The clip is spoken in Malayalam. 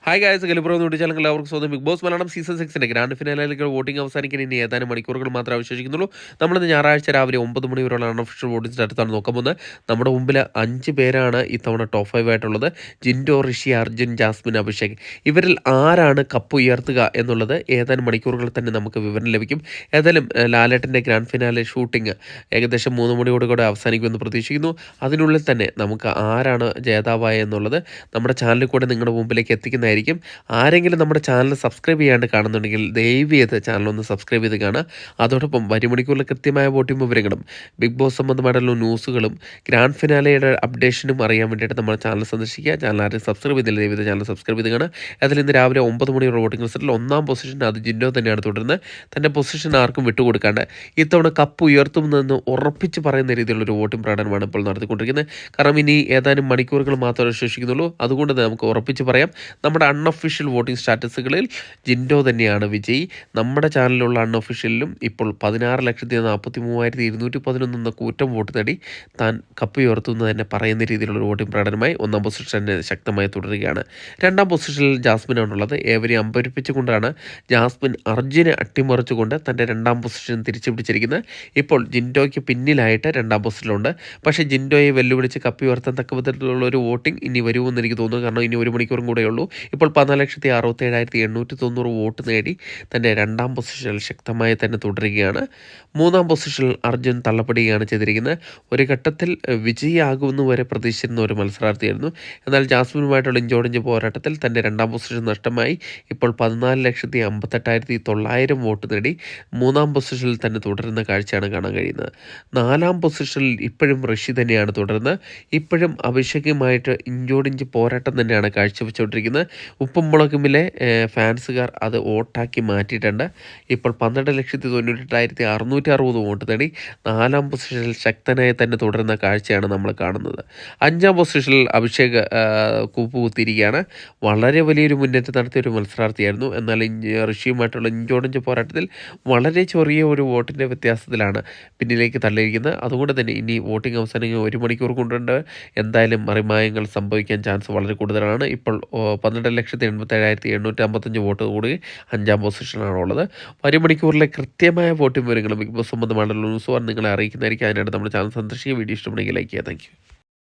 ഹായ് ഗായ്സ്, കലിപ്പുറം ചാനൽ എല്ലാവർക്കും സ്വന്തം Bigg Boss Malayalam season 6 grand ഫിനാലിലേക്ക് വോട്ടിംഗ് അവസാനിക്കാൻ ഇനി ഏതാനും മണിക്കൂറുകൾ മാത്രമേ അവശേഷിക്കുന്നുള്ളൂ. നമ്മളിന്ന് ഞായറാഴ്ച രാവിലെ 9 മണി വരെയുള്ള അൺഒഫീഷ്യൽ വോട്ടിംഗ് സ്റ്റാറ്റസാണ് നോക്കാൻ പോകുന്നത്. നമ്മുടെ മുമ്പിൽ 5 പേരാണ് ഇത്തവണ ടോപ്പ് 5 ആയിട്ടുള്ളത്. ജിൻഡോ, ഋഷി, അർജുൻ, ജാസ്മിൻ, അഭിഷേക്. ഇവരിൽ ആരാണ് കപ്പ് ഉയർത്തുക എന്നുള്ളത് ഏതാനും മണിക്കൂറുകളിൽ തന്നെ നമുക്ക് വിവരം ലഭിക്കും. ഏതായാലും ലാലേട്ടൻ്റെ ഗ്രാൻഡ് ഫിനാലെ ഷൂട്ടിംഗ് ഏകദേശം 3 മണിയോടുകൂടെ അവസാനിക്കുമെന്ന് പ്രതീക്ഷിക്കുന്നു. അതിനുള്ളിൽ തന്നെ നമുക്ക് ആരാണ് ജേതാവായ എന്നുള്ളത് നമ്മുടെ ചാനലിൽ കൂടെ നിങ്ങളുടെ മുമ്പിലേക്ക് എത്തിക്കുന്നതായിരിക്കും. ആരെങ്കിലും നമ്മുടെ ചാനൽ സബ്സ്ക്രൈബ് ചെയ്യാണ്ട് കാണുന്നുണ്ടെങ്കിൽ ദയവ് ചെയ്ത് ചാനലൊന്ന് സബ്സ്ക്രൈബ് ചെയ്ത് കാണുക. അതോടൊപ്പം വരും മണിക്കൂറിൽ കൃത്യമായ വോട്ടിംഗ് വിവരങ്ങളും ബിഗ് ബോസ് സംബന്ധമായിട്ടുള്ള ന്യൂസുകളും ഗ്രാൻഡ് ഫിനാലയുടെ അപ്ഡേഷനും അറിയാൻ വേണ്ടിയിട്ട് നമ്മുടെ ചാനൽ സന്ദർശിക്കുക. ചാനൽ ആരും സബ്സ്ക്രൈബ് ചെയ്തില്ല, ദയവ് ചെയ്ത് ചാനൽ സബ്സ്ക്രൈബ് ചെയ്ത് കാണുക. അതിൽ ഇന്ന് രാവിലെ 9 മണിയുള്ള വോട്ടിംഗ് റിസൾട്ടിൽ 1-ാം പൊസിഷൻ അത് ജിൻഡോ തന്നെയാണ് തുടരുന്നത്. തൻ്റെ പൊസിഷൻ ആർക്കും വിട്ടുകൊടുക്കാണ്ട് ഇത്തവണ കപ്പ് ഉയർത്തുമെന്ന് ഉറപ്പിച്ച് പറയുന്ന രീതിയിലുള്ളൊരു വോട്ടിംഗ് പ്രകടനമാണ് ഇപ്പോൾ നടത്തിക്കൊണ്ടിരിക്കുന്നത്. കാരണം ഇനി ഏതാനും മണിക്കൂറുകൾ മാത്രമേ ശേഷിക്കുന്നുള്ളൂ. അതുകൊണ്ട് നമുക്ക് ഉറപ്പിച്ച് പറയാം, നമ്മുടെ അൺഒഫീഷ്യൽ വോട്ടിംഗ് സ്റ്റാറ്റസുകളിൽ ജിൻഡോ തന്നെയാണ് വിജയി. നമ്മുടെ ചാനലിലുള്ള അൺഒഫീഷ്യലിലും ഇപ്പോൾ 16,43,211 എന്ന കൂറ്റം വോട്ട് നേടി താൻ കപ്പ് ഉയർത്തുമെന്ന് തന്നെ പറയുന്ന രീതിയിലുള്ള വോട്ടിംഗ് പ്രകടനമായി 1-ാം പൊസിഷൻ ശക്തമായി തുടരുകയാണ്. 2-ാം പൊസിഷനിൽ ജാസ്മിനാണുള്ളത്. ഏവരെയും അമ്പരിപ്പിച്ചുകൊണ്ടാണ് ജാസ്മിൻ അർജുനെ അട്ടിമറിച്ചുകൊണ്ട് തൻ്റെ 2-ാം പൊസിഷൻ തിരിച്ചു പിടിച്ചിരിക്കുന്നത്. ഇപ്പോൾ ജിൻഡോയ്ക്ക് പിന്നിലായിട്ട് 2-ാം പൊസിഷനിലുണ്ട്. പക്ഷേ ജിൻഡോയെ വെല്ലുവിളിച്ച് കപ്പ് ഉയർത്താൻ തക്ക വിധത്തിലുള്ള ഒരു വോട്ടിംഗ് ഇനി വരുമെന്ന് എനിക്ക് തോന്നുന്നു. കാരണം ഇനി 1 മണിക്കൂറും കൂടെയുള്ളൂ. ഇപ്പോൾ 14,67,890 വോട്ട് നേടി തൻ്റെ 2-ാം പൊസിഷനിൽ ശക്തമായി തന്നെ തുടരുകയാണ്. 3-ാം പൊസിഷനിൽ അർജുൻ തള്ളപ്പെടുകയാണ് ചെയ്തിരിക്കുന്നത്. ഒരു ഘട്ടത്തിൽ വിജയിയാകുമെന്ന് വരെ പ്രതീക്ഷിച്ചിരുന്ന ഒരു മത്സരാർത്ഥിയായിരുന്നു. എന്നാൽ ജാസ്മിനുമായിട്ടുള്ള ഇഞ്ചോടിഞ്ച് പോരാട്ടത്തിൽ തൻ്റെ 2-ാം പൊസിഷൻ നഷ്ടമായി. ഇപ്പോൾ 14,58,900 വോട്ട് നേടി 3-ാം പൊസിഷനിൽ തന്നെ തുടരുന്ന കാഴ്ചയാണ് കാണാൻ കഴിയുന്നത്. 4-ാം പൊസിഷനിൽ ഇപ്പോഴും ഋഷി തന്നെയാണ് തുടരുന്നത്. ഇപ്പോഴും അഭിഷേകുമായിട്ട് ഇഞ്ചോടിഞ്ച് പോരാട്ടം തന്നെയാണ് കാഴ്ചവെച്ചുകൊണ്ടിരിക്കുന്നത്. ഉപ്പും മുളകുമിലെ ഫാൻസുകാർ അത് വോട്ടാക്കി മാറ്റിയിട്ടുണ്ട്. ഇപ്പോൾ 12,98,660 വോട്ട് നേടി 4-ാം പൊസിഷനിൽ ശക്തനായി തന്നെ തുടരുന്ന കാഴ്ചയാണ് നമ്മൾ കാണുന്നത്. 5-ാം പൊസിഷനിൽ അഭിഷേക് കൂപ്പുകുത്തിയിരിക്കുകയാണ്. വളരെ വലിയൊരു മുന്നേറ്റം നടത്തിയ ഒരു മത്സരാർത്ഥിയായിരുന്നു. എന്നാൽ ഋഷിയുമായിട്ടുള്ള ഇഞ്ചോടിഞ്ച് പോരാട്ടത്തിൽ വളരെ ചെറിയ ഒരു വോട്ടിൻ്റെ വ്യത്യാസത്തിലാണ് പിന്നിലേക്ക് തള്ളിയിരിക്കുന്നത്. അതുകൊണ്ട് തന്നെ ഇനി വോട്ടിംഗ് അവസാനിക്കുക 1 മണിക്കൂർ കൊണ്ടുണ്ട് എന്തായാലും മറിമായങ്ങൾ സംഭവിക്കാൻ ചാൻസ് വളരെ കൂടുതലാണ്. ഇപ്പോൾ 12,87,855 വോട്ട് കൂടി 5-ാം പൊസിഷനാണുള്ളത്. 1 മണിക്കൂറിലെ കൃത്യമായ വോട്ടിംഗ് വിവരങ്ങളും ബിഗ് ബോസ് സംബന്ധമായിട്ടുള്ള ന്യൂസുമാണ് നിങ്ങളെ അറിയിക്കുന്നതായിരിക്കും. അതിനായിട്ട് നമ്മുടെ ചാനൽ സന്ദർശിക്കുക. വീഡിയോ ഇഷ്ടപ്പെടുമെങ്കിൽ ലൈക്ക് ചെയ്യുക. Thank you.